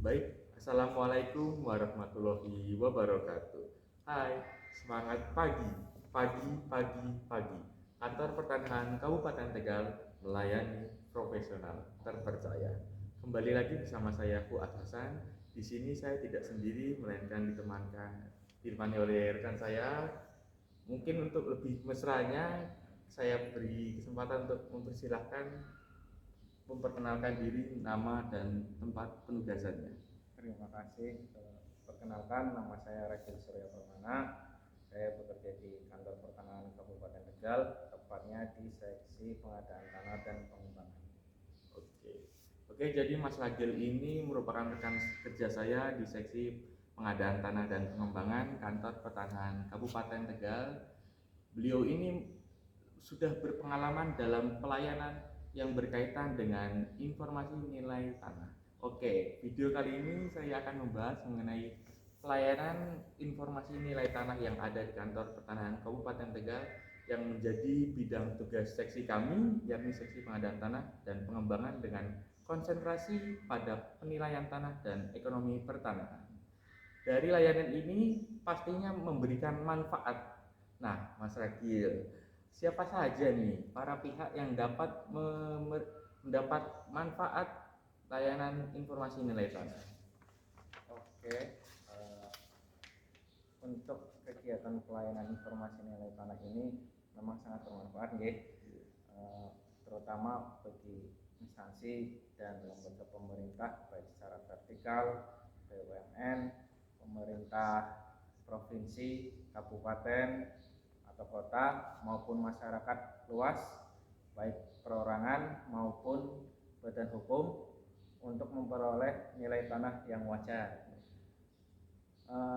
Baik, Assalamualaikum warahmatullahi wabarakatuh. Hai, semangat pagi, pagi, pagi, pagi. Kantor Pertanahan Kabupaten Tegal melayani profesional terpercaya. Kembali lagi bersama saya Fuad Hasan. Di sini saya tidak sendiri, melainkan ditemani oleh rekan saya. Mungkin untuk lebih mesranya, saya beri kesempatan untuk mempersilahkan memperkenalkan diri, nama dan tempat penugasannya. Terima kasih. Perkenalkan, nama saya Rekil Surya Permana. Saya bekerja di Kantor Pertanahan Kabupaten Tegal, tepatnya di Seksi Pengadaan Tanah dan Pengembangan. Oke, oke. Jadi Mas Ragil ini merupakan rekan kerja saya di Seksi Pengadaan Tanah dan Pengembangan Kantor Pertanahan Kabupaten Tegal. Beliau ini sudah berpengalaman dalam pelayanan yang berkaitan dengan informasi nilai tanah. Oke, video kali ini saya akan membahas mengenai pelayanan informasi nilai tanah yang ada di Kantor Pertanahan Kabupaten Tegal yang menjadi bidang tugas seksi kami, yakni Seksi Pengadaan Tanah dan Pengembangan dengan konsentrasi pada penilaian tanah dan ekonomi pertanahan. Dari layanan ini pastinya memberikan manfaat. Nah, Mas Ragil, siapa saja nih para pihak yang dapat mendapat manfaat layanan informasi nilai tanah? Oke, eh, untuk kegiatan pelayanan informasi nilai tanah ini memang sangat bermanfaat, terutama bagi instansi dan lembaga pemerintah baik secara vertikal, BUMN, pemerintah provinsi, kabupaten atau kota maupun masyarakat luas, baik perorangan maupun badan hukum untuk memperoleh nilai tanah yang wajar.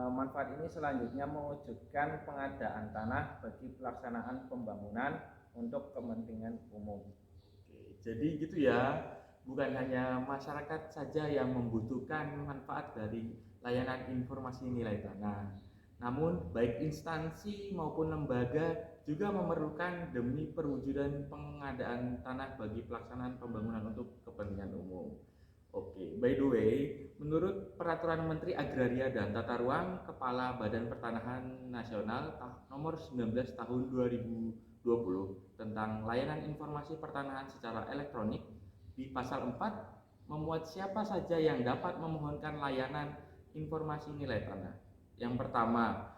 Manfaat ini selanjutnya mewujudkan pengadaan tanah bagi pelaksanaan pembangunan untuk kepentingan umum. Oke, jadi gitu ya, bukan hanya masyarakat saja yang membutuhkan manfaat dari layanan informasi nilai tanah, namun baik instansi maupun lembaga juga memerlukan demi perwujudan pengadaan tanah bagi pelaksanaan pembangunan untuk kepentingan umum. Oke, by the way, menurut Peraturan Menteri Agraria dan Tata Ruang Kepala Badan Pertanahan Nasional nomor 19 tahun 2020 tentang layanan informasi pertanahan secara elektronik, di pasal 4 memuat siapa saja yang dapat memohonkan layanan informasi nilai tanah. Yang pertama,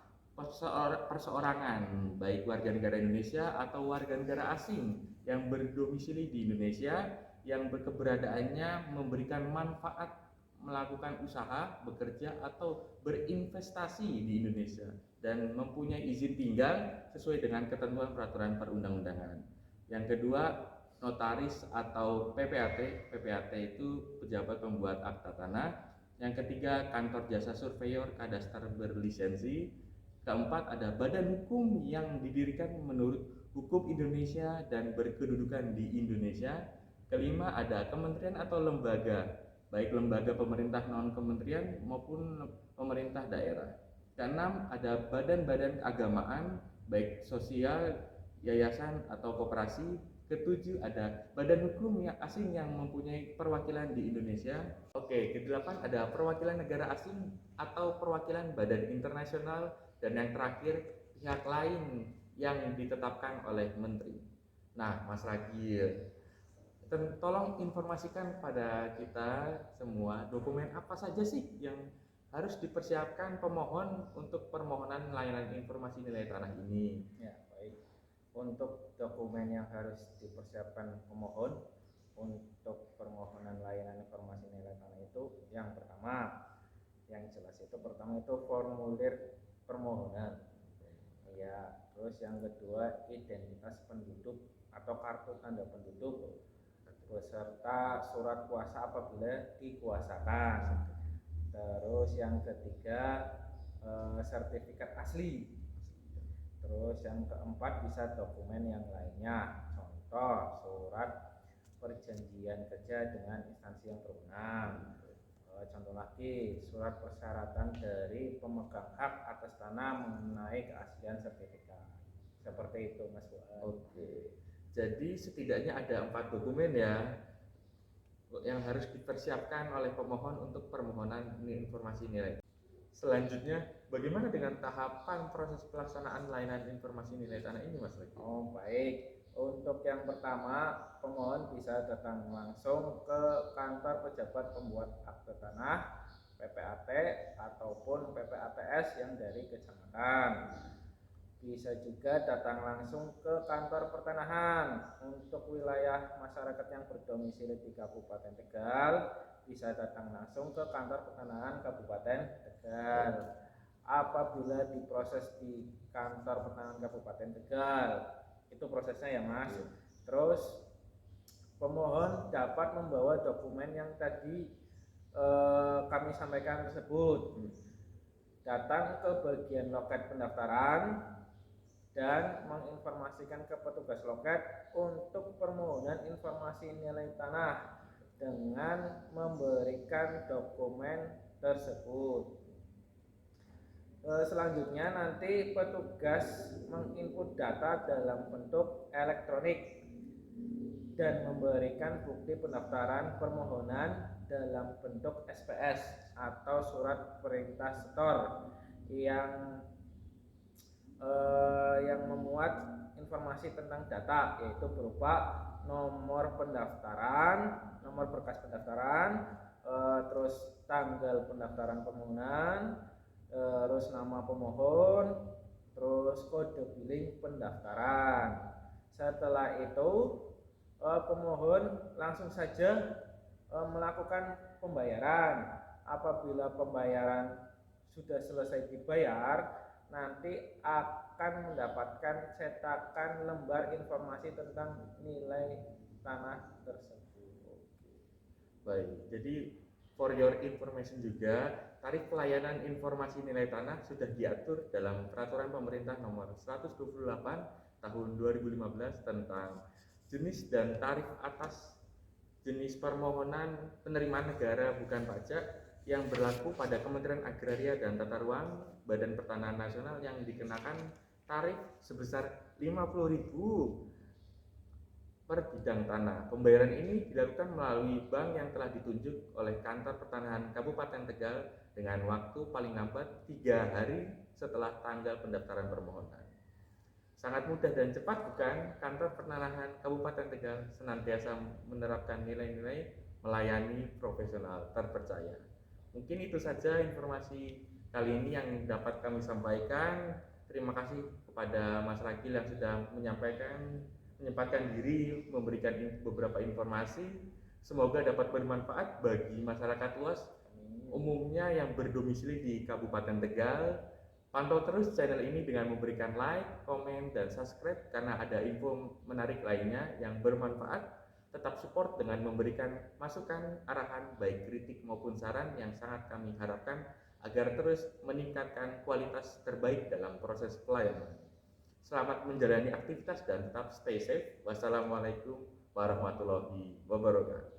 perseorangan, baik warga negara Indonesia atau warga negara asing yang berdomisili di Indonesia yang keberadaannya memberikan manfaat melakukan usaha, bekerja, atau berinvestasi di Indonesia dan mempunyai izin tinggal sesuai dengan ketentuan peraturan perundang-undangan. Yang kedua, notaris atau PPAT. PPAT itu pejabat pembuat akta tanah. Yang ketiga, kantor jasa surveyor kadaster berlisensi. Keempat, ada badan hukum yang didirikan menurut hukum Indonesia dan berkedudukan di Indonesia. Kelima, ada kementerian atau lembaga, baik lembaga pemerintah non kementerian maupun pemerintah daerah. Keenam, ada badan-badan keagamaan, baik sosial, yayasan atau koperasi. Ketujuh, ada badan hukum yang asing yang mempunyai perwakilan di Indonesia. Oke, kedelapan ada perwakilan negara asing atau perwakilan badan internasional, dan yang terakhir pihak lain yang ditetapkan oleh menteri. Nah, Mas Ragil, tolong informasikan pada kita semua dokumen apa saja sih yang harus dipersiapkan pemohon untuk permohonan layanan informasi nilai tanah ini. Ya, baik. Untuk dokumen yang harus dipersiapkan pemohon untuk permohonan layanan informasi nilai tanah itu, yang pertama, yang jelas itu pertama itu formulir permohonan. Ya, terus yang kedua identitas penduduk atau kartu tanda penduduk beserta surat kuasa apabila dikuasakan. Terus yang ketiga sertifikat asli. Terus yang keempat bisa dokumen yang lainnya, contoh surat perjanjian kerja dengan instansi yang berwenang. Contoh lagi, surat persyaratan dari pemegang hak atas tanah mengenai keaslian sertifikat. Seperti itu, Mas Fuad. Oke, jadi setidaknya ada 4 dokumen ya. yang harus dipersiapkan oleh pemohon untuk permohonan informasi nilai. Selanjutnya, bagaimana dengan tahapan proses pelaksanaan layanan informasi nilai tanah ini, Mas Regi? Oh, baik. Untuk yang pertama, pemohon bisa datang langsung ke kantor pejabat pembuat akte tanah, PPAT ataupun PPATS yang dari kecamatan. Bisa juga datang langsung ke kantor pertanahan. Untuk wilayah masyarakat yang berdomisili di Kabupaten Tegal, bisa datang langsung ke kantor pertanahan Kabupaten Tegal. Apabila diproses di kantor pertanahan Kabupaten Tegal, itu prosesnya ya Mas. Terus pemohon dapat membawa dokumen yang tadi kami sampaikan tersebut. Datang ke bagian loket pendaftaran dan menginformasikan ke petugas loket untuk permohonan informasi nilai tanah dengan memberikan dokumen tersebut. Selanjutnya nanti petugas menginput data dalam bentuk elektronik dan memberikan bukti pendaftaran permohonan dalam bentuk SPS atau surat perintah setor yang memuat informasi tentang data, yaitu berupa nomor pendaftaran, nomor berkas pendaftaran, terus tanggal pendaftaran permohonan, terus nama pemohon, terus kode billing pendaftaran. Setelah itu pemohon langsung saja melakukan pembayaran. Apabila pembayaran sudah selesai dibayar, nanti akan mendapatkan cetakan lembar informasi tentang nilai tanah tersebut. Baik, jadi for your information juga, tarif pelayanan informasi nilai tanah sudah diatur dalam Peraturan Pemerintah Nomor 128 Tahun 2015 tentang jenis dan tarif atas jenis permohonan penerimaan negara bukan pajak yang berlaku pada Kementerian Agraria dan Tata Ruang Badan Pertanahan Nasional yang dikenakan tarif sebesar 50.000 per bidang tanah. Pembayaran ini dilakukan melalui bank yang telah ditunjuk oleh Kantor Pertanahan Kabupaten Tegal dengan waktu paling lambat 3 hari setelah tanggal pendaftaran permohonan. Sangat mudah dan cepat bukan? Kantor Pertanahan Kabupaten Tegal senantiasa menerapkan nilai-nilai melayani profesional terpercaya. Mungkin itu saja informasi kali ini yang dapat kami sampaikan. Terima kasih kepada Mas Ragil yang sudah menyempatkan diri memberikan beberapa informasi. Semoga dapat bermanfaat bagi masyarakat luas umumnya yang berdomisili di Kabupaten Tegal. Pantau terus channel ini dengan memberikan like, komen, dan subscribe karena ada info menarik lainnya yang bermanfaat. Tetap support dengan memberikan masukan, arahan, baik kritik maupun saran yang sangat kami harapkan agar terus meningkatkan kualitas terbaik dalam proses pelayanan. Selamat menjalani aktivitas dan tetap stay safe. Wassalamualaikum warahmatullahi wabarakatuh.